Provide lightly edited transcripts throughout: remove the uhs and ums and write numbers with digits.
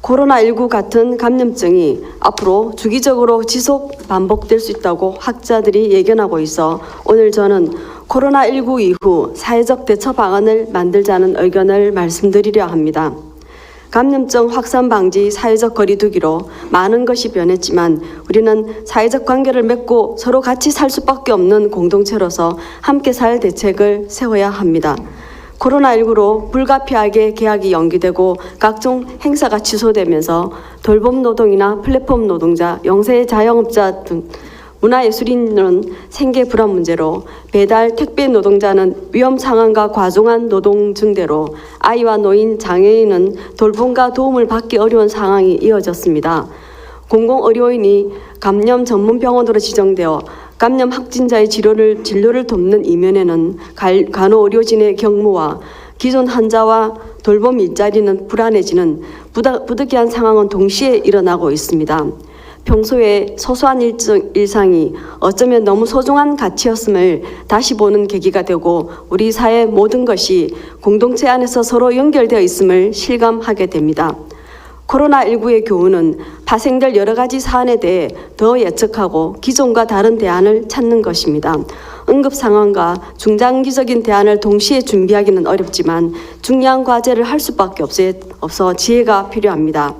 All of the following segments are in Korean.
코로나19 같은 감염증이 앞으로 주기적으로 지속 반복될 수 있다고 학자들이 예견하고 있어 오늘 저는 코로나19 이후 사회적 대처 방안을 만들자는 의견을 말씀드리려 합니다. 감염증 확산 방지 사회적 거리두기로 많은 것이 변했지만 우리는 사회적 관계를 맺고 서로 같이 살 수밖에 없는 공동체로서 함께 살 대책을 세워야 합니다. 코로나19로 불가피하게 계약이 연기되고 각종 행사가 취소되면서 돌봄 노동이나 플랫폼 노동자, 영세 자영업자 등 문화예술인은 생계 불안 문제로, 배달, 택배 노동자는 위험 상황과 과중한 노동 증대로, 아이와 노인, 장애인은 돌봄과 도움을 받기 어려운 상황이 이어졌습니다. 공공의료인이 감염 전문 병원으로 지정되어 감염 확진자의 진료를 돕는 이면에는 간호의료진의 경무와 기존 환자와 돌봄 일자리는 불안해지는 부득이한 상황은 동시에 일어나고 있습니다. 평소에 소소한 일상이 어쩌면 너무 소중한 가치였음을 다시 보는 계기가 되고 우리 사회 모든 것이 공동체 안에서 서로 연결되어 있음을 실감하게 됩니다. 코로나19의 교훈은 파생될 여러 가지 사안에 대해 더 예측하고 기존과 다른 대안을 찾는 것입니다. 응급 상황과 중장기적인 대안을 동시에 준비하기는 어렵지만 중요한 과제를 할 수밖에 없어 지혜가 필요합니다.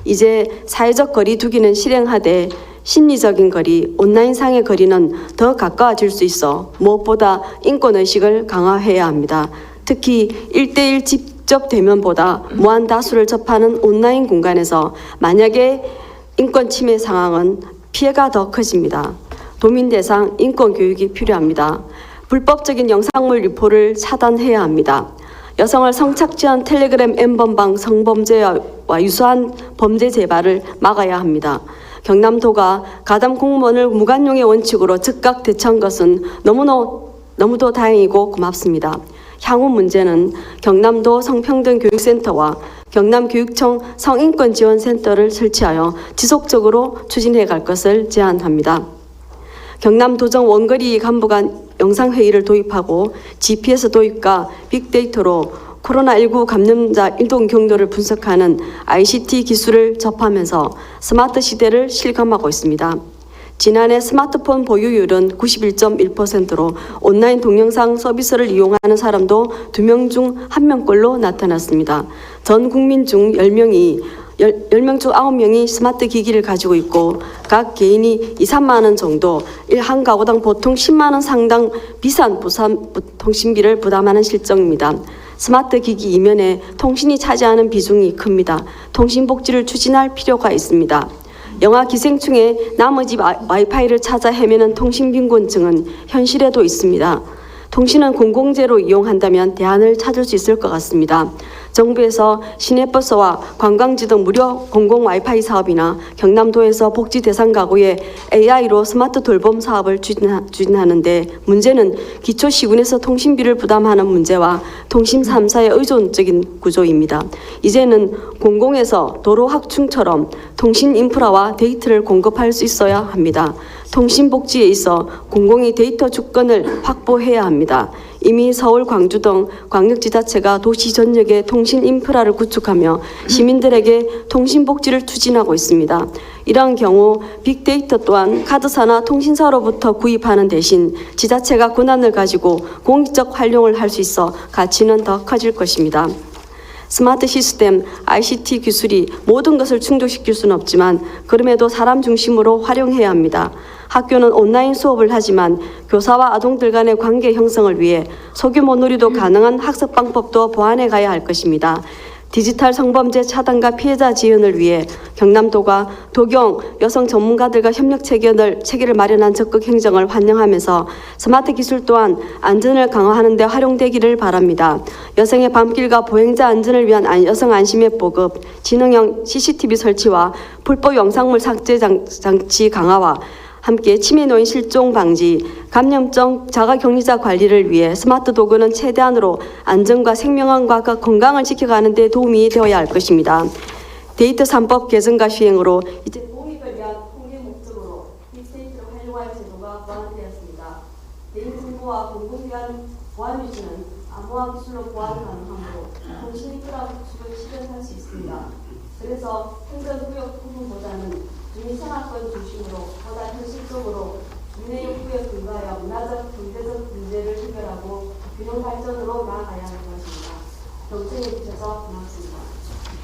이제 사회적 거리 두기는 실행하되 심리적인 거리, 온라인상의 거리는 더 가까워질 수 있어 무엇보다 인권의식을 강화해야 합니다. 특히 1대1 직접 대면보다 무한 다수를 접하는 온라인 공간에서 만약에 인권 침해 상황은 피해가 더 커집니다. 도민 대상 인권 교육이 필요합니다. 불법적인 영상물 유포를 차단해야 합니다. 여성을 성착취한 텔레그램 N번방 성범죄와 유사한 범죄 재발을 막아야 합니다. 경남도가 가담 공무원을 무관용의 원칙으로 즉각 대처한 것은 너무도 다행이고 고맙습니다. 향후 문제는 경남도 성평등교육센터와 경남교육청 성인권지원센터를 설치하여 지속적으로 추진해 갈 것을 제안합니다. 경남도정 원거리 간부 간 영상회의를 도입하고 GPS 도입과 빅데이터로 코로나19 감염자 이동 경로를 분석하는 ICT 기술을 접하면서 스마트 시대를 실감하고 있습니다. 지난해 스마트폰 보유율은 91.1%로 온라인 동영상 서비스를 이용하는 사람도 2명 중 1명꼴로 나타났습니다. 전 국민 중 10명 중 9명이 스마트 기기를 가지고 있고 각 개인이 2, 3만 원 정도, 한 가구당 보통 10만 원 상당 비싼 통신비를 부담하는 실정입니다. 스마트 기기 이면에 통신이 차지하는 비중이 큽니다. 통신복지를 추진할 필요가 있습니다. 영화 기생충의 남의 집 와이파이를 찾아 헤매는 통신빈곤증은 현실에도 있습니다. 통신은 공공재로 이용한다면 대안을 찾을 수 있을 것 같습니다. 정부에서 시내버스와 관광지 등 무료 공공 와이파이 사업이나 경남도에서 복지 대상 가구에 AI로 스마트 돌봄 사업을 추진하는데 문제는 기초시군에서 통신비를 부담하는 문제와 통신 3사의 의존적인 구조입니다. 이제는 공공에서 도로 확충처럼 통신 인프라와 데이터를 공급할 수 있어야 합니다. 통신복지에 있어 공공이 데이터 주권을 확보해야 합니다. 이미 서울, 광주 등 광역지자체가 도시 전역에 통신 인프라를 구축하며 시민들에게 통신복지를 추진하고 있습니다. 이러한 경우 빅데이터 또한 카드사나 통신사로부터 구입하는 대신 지자체가 권한을 가지고 공익적 활용을 할 수 있어 가치는 더 커질 것입니다. 스마트 시스템, ICT 기술이 모든 것을 충족시킬 수는 없지만 그럼에도 사람 중심으로 활용해야 합니다. 학교는 온라인 수업을 하지만 교사와 아동들 간의 관계 형성을 위해 소규모 놀이도 가능한 학습 방법도 보완해 가야 할 것입니다. 디지털 성범죄 차단과 피해자 지원을 위해 경남도가 도경 여성 전문가들과 협력 체계를 마련한 적극 행정을 환영하면서 스마트 기술 또한 안전을 강화하는 데 활용되기를 바랍니다. 여성의 밤길과 보행자 안전을 위한 여성 안심앱 보급, 지능형 CCTV 설치와 불법 영상물 삭제 장치 강화와 함께 치매 노인 실종 방지, 감염증 자가격리자 관리를 위해 스마트 도구는 최대한으로 안전과 생명과 건강을 지켜가는 데 도움이 되어야 할 것입니다. 데이터 3법 개정과 시행으로 이제 공익을 위한 통계 목적으로 빅데이터를 활용할 제도가 보완되었습니다. 개인정보와 공공기관 보안 유지는 암호화 기술로 보완 가능하므로 통신 인프라 구축을 실현할 수 있습니다. 그래서 행정구역 부분보다는 주민생활권 중심으로 보다 현실적으로 주민의욕구에 근거하여 문화적, 경제적 문제를 해결하고 균형 발전으로 나아가야 할 것입니다. 경청해 주셔서 고맙습니다.